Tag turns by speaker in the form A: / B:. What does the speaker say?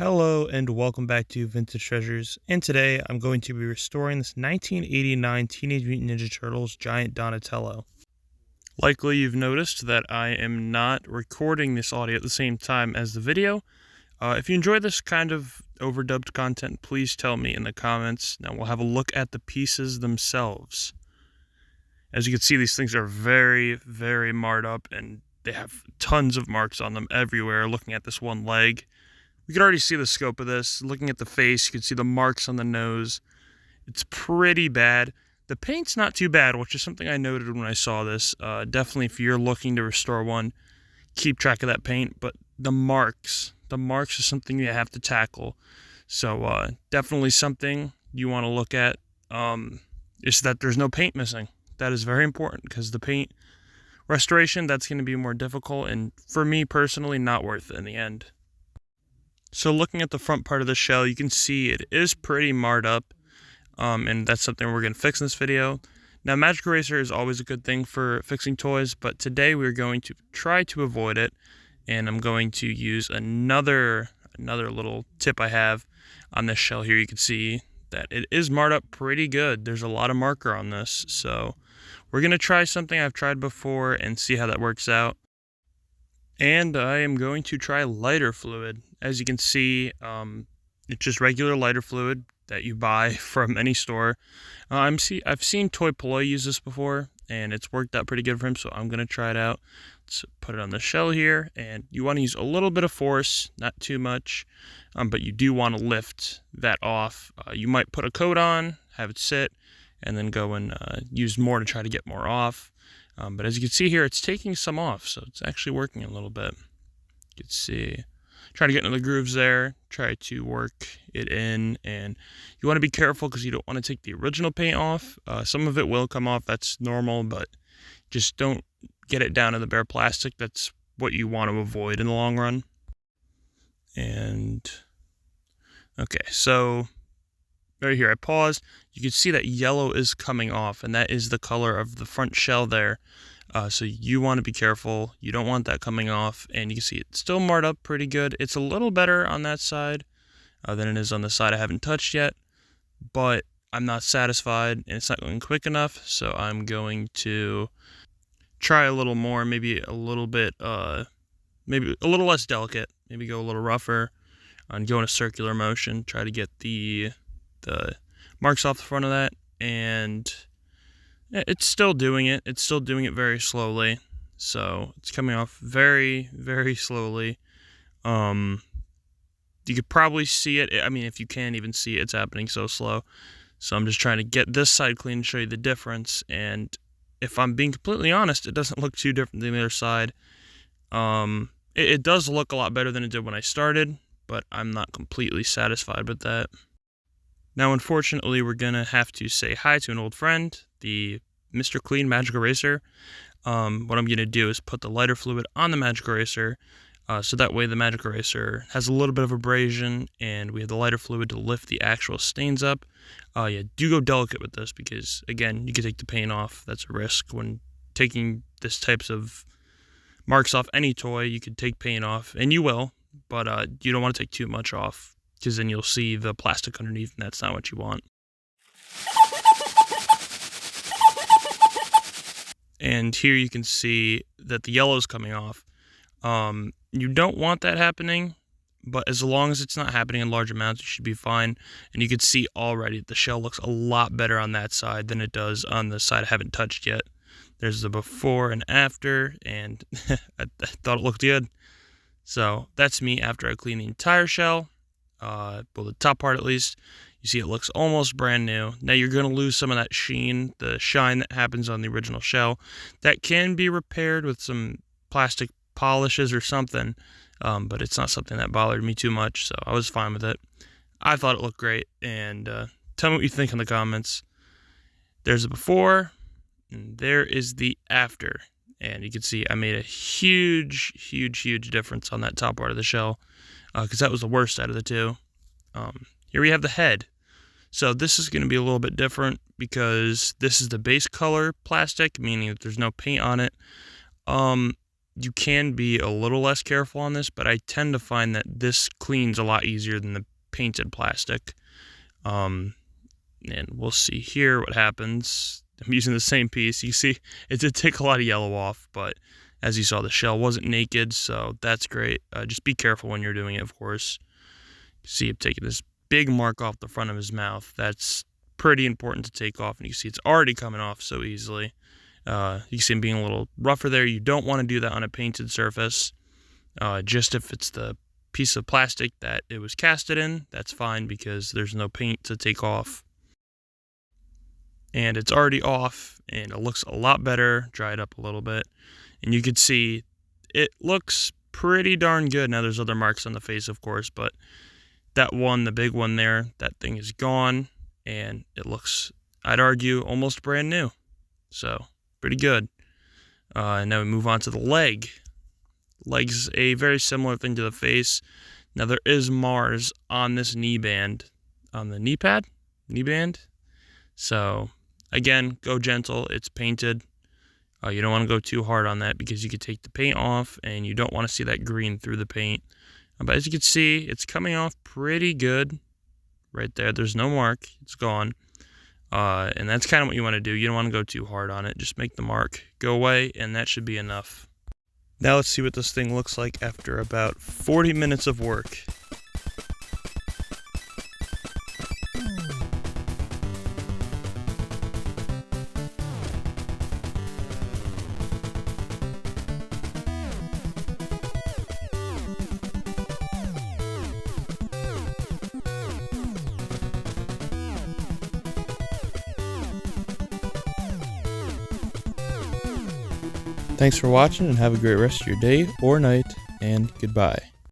A: Hello and welcome back to Vintage Treasures, and today I'm going to be restoring this 1989 Teenage Mutant Ninja Turtles Giant Donatello. Likely you've noticed that I am not recording this audio at the same time as the video. If you enjoy this kind of overdubbed content, please tell me in the comments. Now we'll have a look at the pieces themselves. As you can see, these things are very, very marred up, and they have tons of marks on them everywhere. Looking at this one leg, you can already see the scope of this. Looking at the face, you can see the marks on the nose. It's pretty bad. The paint's not too bad, which is something I noted when I saw this. Definitely, if you're looking to restore one, keep track of that paint. But the marks are something you have to tackle. So definitely something you want to look at. Is that there's no paint missing. That is very important, because the paint restoration, that's going to be more difficult, and for me personally, not worth it in the end. So looking at the front part of the shell, you can see it is pretty marred up, and that's something we're going to fix in this video. Now, magic eraser is always a good thing for fixing toys, but today we're going to try to avoid it, and I'm going to use another little tip I have on this shell here. You can see that it is marred up pretty good. There's a lot of marker on this, so we're going to try something I've tried before and see how that works out. And I am going to try lighter fluid. As you can see, it's just regular lighter fluid that you buy from any store. I've seen Toy Ploy use this before, and it's worked out pretty good for him, so I'm going to try it out. Let's put it on the shell here, and you want to use a little bit of force, not too much, but you do want to lift that off. You might put a coat on, have it sit, and then go and use more to try to get more off. But as you can see here, it's taking some off, so it's actually working a little bit. You can see, try to get into the grooves there, try to work it in, and you want to be careful because you don't want to take the original paint off. Some of it will come off, that's normal, but just don't get it down to the bare plastic. That's what you want to avoid in the long run. And okay, so right here I paused. You can see that yellow is coming off, and that is the color of the front shell there. So you want to be careful. You don't want that coming off, and you can see it's still marred up pretty good. It's a little better on that side than it is on the side I haven't touched yet, but I'm not satisfied, and it's not going quick enough, so I'm going to try a little more, maybe a little bit, maybe a little less delicate, maybe go a little rougher, and go in a circular motion, try to get the marks off the front of that, and it's still doing it. It's still doing it very slowly, so it's coming off very, very slowly. You could probably see it. I mean, if you can't even see it, it's happening so slow. So I'm just trying to get this side clean and show you the difference, and if I'm being completely honest, it doesn't look too different than the other side. It does look a lot better than it did when I started, but I'm not completely satisfied with that. Now, unfortunately, we're going to have to say hi to an old friend, the Mr. Clean Magic Eraser. What I'm going to do is put the lighter fluid on the magic eraser, so that way the magic eraser has a little bit of abrasion, and we have the lighter fluid to lift the actual stains up. Yeah, do go delicate with this, because, again, you can take the paint off. That's a risk when taking this types of marks off any toy. You could take paint off, and you will, but you don't want to take too much off, because then you'll see the plastic underneath, and that's not what you want. And here you can see that the yellow is coming off. You don't want that happening, but as long as it's not happening in large amounts, you should be fine. And you can see already the shell looks a lot better on that side than it does on the side I haven't touched yet. There's the before and after, and I thought it looked good. So that's me after I clean the entire shell. Well, the top part at least. You see it looks almost brand new. Now you're going to lose some of that sheen, the shine that happens on the original shell. That can be repaired with some plastic polishes or something, but it's not something that bothered me too much, so I was fine with it. I thought it looked great, and tell me what you think in the comments. There's the before, and there is the after. And you can see I made a huge, huge, huge difference on that top part of the shell, because that was the worst out of the two. Here we have the head. So this is going to be a little bit different, because this is the base color plastic, meaning that there's no paint on it. you can be a little less careful on this, but I tend to find that this cleans a lot easier than the painted plastic. And we'll see here what happens. I'm using the same piece. You see, it did take a lot of yellow off, but as you saw, the shell wasn't naked, so that's great. Just be careful when you're doing it, of course. You see him taking this big mark off the front of his mouth. That's pretty important to take off, and you see it's already coming off so easily. You see him being a little rougher there. You don't want to do that on a painted surface. Just if it's the piece of plastic that it was casted in, that's fine because there's no paint to take off. And it's already off, and it looks a lot better, dried up a little bit. And you can see it looks pretty darn good. Now there's other marks on the face, of course, but that one, the big one there, that thing is gone, and it looks, I'd argue, almost brand new. So, pretty good. And now we move on to the leg. Leg's a very similar thing to the face. Now there is Mars on this knee band, on the knee pad, knee band. So, again, go gentle. It's painted. You don't want to go too hard on that because you could take the paint off and you don't want to see that green through the paint. But as you can see, it's coming off pretty good right there. There's no mark. It's gone. And that's kind of what you want to do. You don't want to go too hard on it. Just make the mark go away, and that should be enough. Now let's see what this thing looks like after about 40 minutes of work. Thanks for watching, and have a great rest of your day or night, and goodbye.